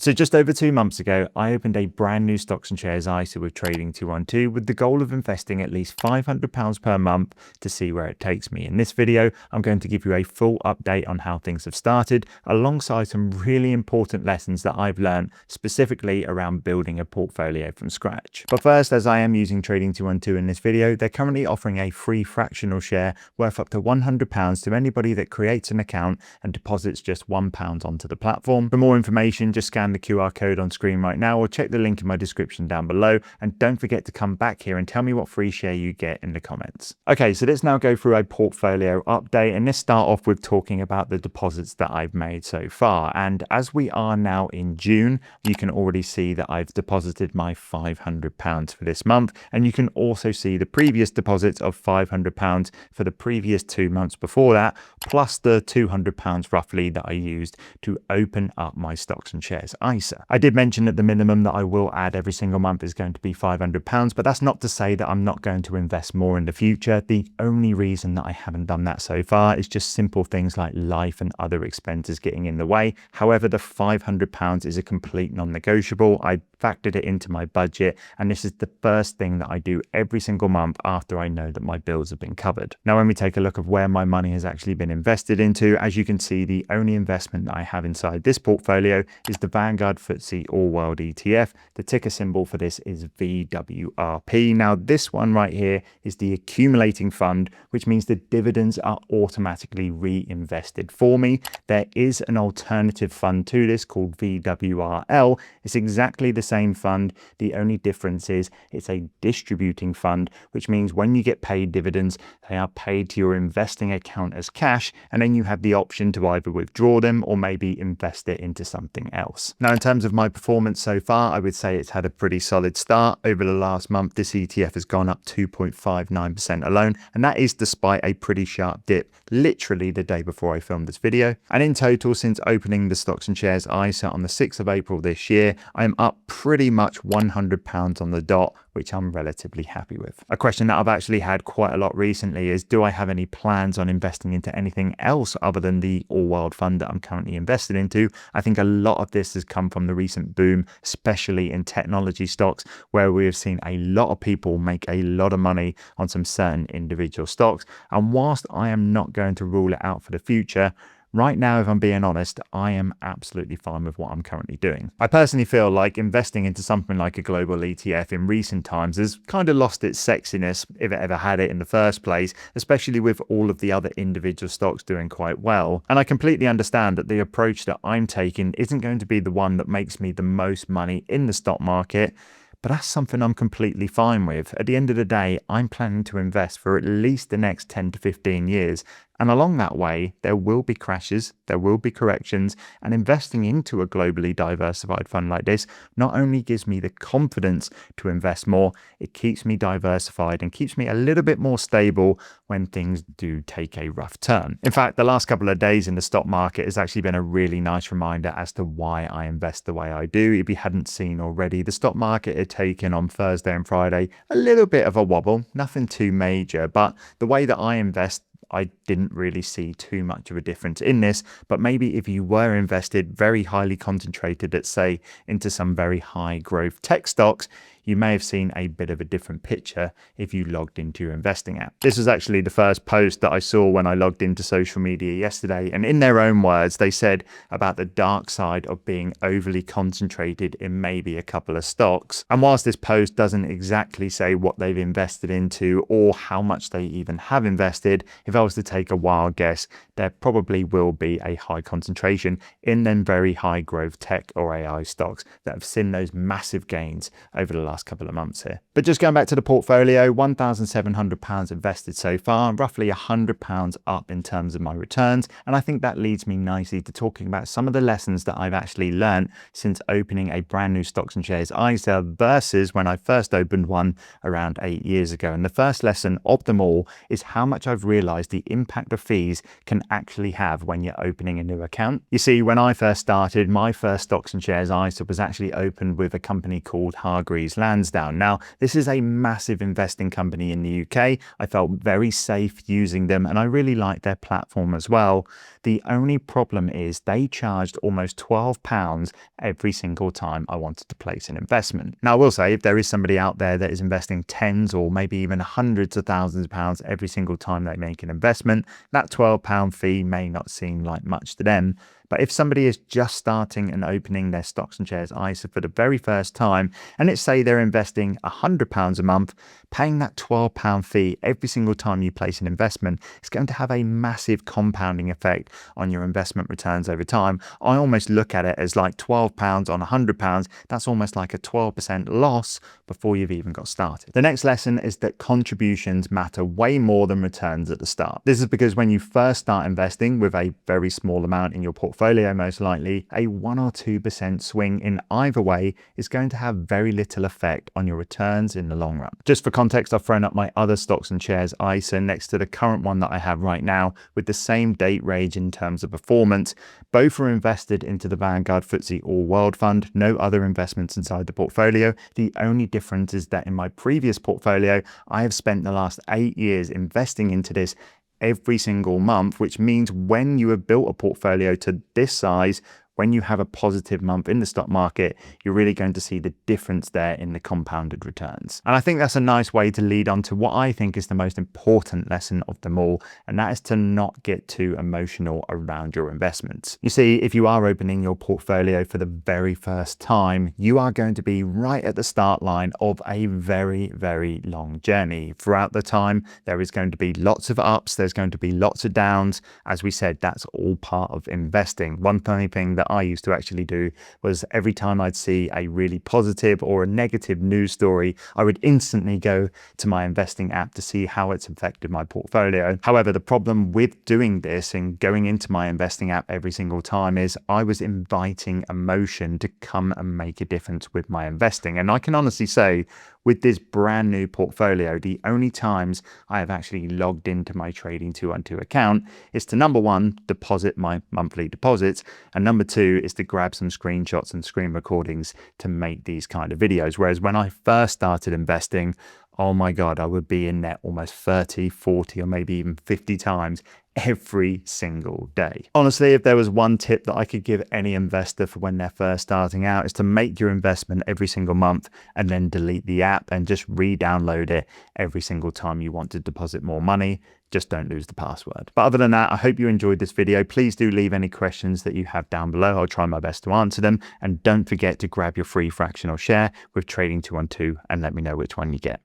So just over 2 months ago, I opened a brand new stocks and shares ISA with Trading 212 with the goal of investing at least £500 per month to see where it takes me. In this video, I'm going to give you a full update on how things have started, alongside some really important lessons that I've learned specifically around building a portfolio from scratch. But first, as I am using Trading 212 in this video, they're currently offering a free fractional share worth up to £100 to anybody that creates an account and deposits just £1 onto the platform. For more information, just scan the QR code on screen right now or check the link in my description down below, and don't forget to come back here and tell me what free share you get in the comments. Okay, so let's now go through a portfolio update, and let's start off with talking about the deposits that I've made so far. And as we are now in June, you can already see that I've deposited my £500 for this month, and you can also see the previous deposits of £500 for the previous 2 months before that, plus the £200 roughly that I used to open up my stocks and shares ISA. I did mention that the minimum that I will add every single month is going to be £500, but that's not to say that I'm not going to invest more in the future. The only reason that I haven't done that so far is just simple things like life and other expenses getting in the way. However, the £500 is a complete non-negotiable. I factored it into my budget, and this is the first thing that I do every single month after I know that my bills have been covered. Now, when we take a look at where my money has actually been invested into, as you can see, the only investment that I have inside this portfolio is the Vanguard FTSE All World ETF. The ticker symbol for this is VWRP. Now, this one right here is the accumulating fund, which means the dividends are automatically reinvested for me. There is an alternative fund to this called VWRL. It's exactly the same fund. The only difference is it's a distributing fund, which means when you get paid dividends, they are paid to your investing account as cash, and then you have the option to either withdraw them or maybe invest it into something else. Now, in terms of my performance so far, I would say it's had a pretty solid start. Over the last month, this ETF has gone up 2.59% alone, and that is despite a pretty sharp dip literally the day before I filmed this video. And in total, since opening the stocks and shares ISA on the 6th of April this year, I am up pretty much £100 on the dot, which I'm relatively happy with. A question that I've actually had quite a lot recently is, do I have any plans on investing into anything else other than the All World fund that I'm currently invested into? I think a lot of this has come from the recent boom, especially in technology stocks, where we have seen a lot of people make a lot of money on some certain individual stocks. And whilst I am not going to rule it out for the future, right now, if I'm being honest, I am absolutely fine with what I'm currently doing. I personally feel like investing into something like a global ETF in recent times has kind of lost its sexiness, if it ever had it in the first place, especially with all of the other individual stocks doing quite well. And I completely understand that the approach that I'm taking isn't going to be the one that makes me the most money in the stock market, but that's something I'm completely fine with. At the end of the day, I'm planning to invest for at least the next 10 to 15 years. And along that way, there will be crashes, there will be corrections, and investing into a globally diversified fund like this not only gives me the confidence to invest more, it keeps me diversified and keeps me a little bit more stable when things do take a rough turn. In fact, the last couple of days in the stock market has actually been a really nice reminder as to why I invest the way I do. If you hadn't seen already, the stock market had taken on Thursday and Friday a little bit of a wobble, nothing too major, but the way that I invest, I didn't really see too much of a difference in this. But maybe if you were invested very highly concentrated, let's say, into some very high growth tech stocks, you may have seen a bit of a different picture if you logged into your investing app. This was actually the first post that I saw when I logged into social media yesterday. And in their own words, they said about the dark side of being overly concentrated in maybe a couple of stocks. And whilst this post doesn't exactly say what they've invested into or how much they even have invested, if I was to take a wild guess, there probably will be a high concentration in them very high growth tech or AI stocks that have seen those massive gains over the last couple of months here. But just going back to the portfolio, £1,700 invested so far, roughly £100 up in terms of my returns. And I think that leads me nicely to talking about some of the lessons that I've actually learned since opening a brand new stocks and shares ISA versus when I first opened one around 8 years ago. And the first lesson of them all is how much I've realized the impact of fees can actually have when you're opening a new account. You see, when I first started, my first stocks and shares ISA was actually opened with a company called Hargreaves Lansdown. Now, this This is a massive investing company in the UK. I felt very safe using them and I really like their platform as well. The only problem is they charged almost £12 every single time I wanted to place an investment. Now, I will say if there is somebody out there that is investing tens or maybe even hundreds of thousands of pounds every single time they make an investment, that £12 fee may not seem like much to them. But if somebody is just starting and opening their stocks and shares ISA for the very first time, and let's say they're investing £100 a month, paying that £12 fee every single time you place an investment is going to have a massive compounding effect on your investment returns over time. I almost look at it as like £12 on £100. That's almost like a 12% loss before you've even got started. The next lesson is that contributions matter way more than returns at the start. This is because when you first start investing with a very small amount in your portfolio, most likely a 1 or 2% swing in either way is going to have very little effect on your returns in the long run. Just for context, I've thrown up my other stocks and shares ISA next to the current one that I have right now with the same date range in terms of performance. Both are invested into the Vanguard FTSE All World Fund, no other investments inside the portfolio. The only difference is that in my previous portfolio, I have spent the last 8 years investing into this every single month, which means when you have built a portfolio to this size, when you have a positive month in the stock market, you're really going to see the difference there in the compounded returns. And I think that's a nice way to lead on to what I think is the most important lesson of them all, and that is to not get too emotional around your investments. You see, if you are opening your portfolio for the very first time, you are going to be right at the start line of a very, very long journey. Throughout the time, there is going to be lots of ups, there's going to be lots of downs. As we said, that's all part of investing. One funny thing that I used to actually do was every time I'd see a really positive or a negative news story, I would instantly go to my investing app to see how it's affected my portfolio. However, the problem with doing this and going into my investing app every single time is I was inviting emotion to come and make a difference with my investing. And I can honestly say, with this brand new portfolio, the only times I have actually logged into my Trading 212 account is to, number one, deposit my monthly deposits, and number two is to grab some screenshots and screen recordings to make these kind of videos. Whereas when I first started investing, oh my God, I would be in there almost 30, 40, or maybe even 50 times every single day. Honestly, if there was one tip that I could give any investor for when they're first starting out, is to make your investment every single month and then delete the app and just re-download it every single time you want to deposit more money. Just don't lose the password. But other than that, I hope you enjoyed this video. Please do leave any questions that you have down below. I'll try my best to answer them. And don't forget to grab your free fractional share with Trading 212 and let me know which one you get.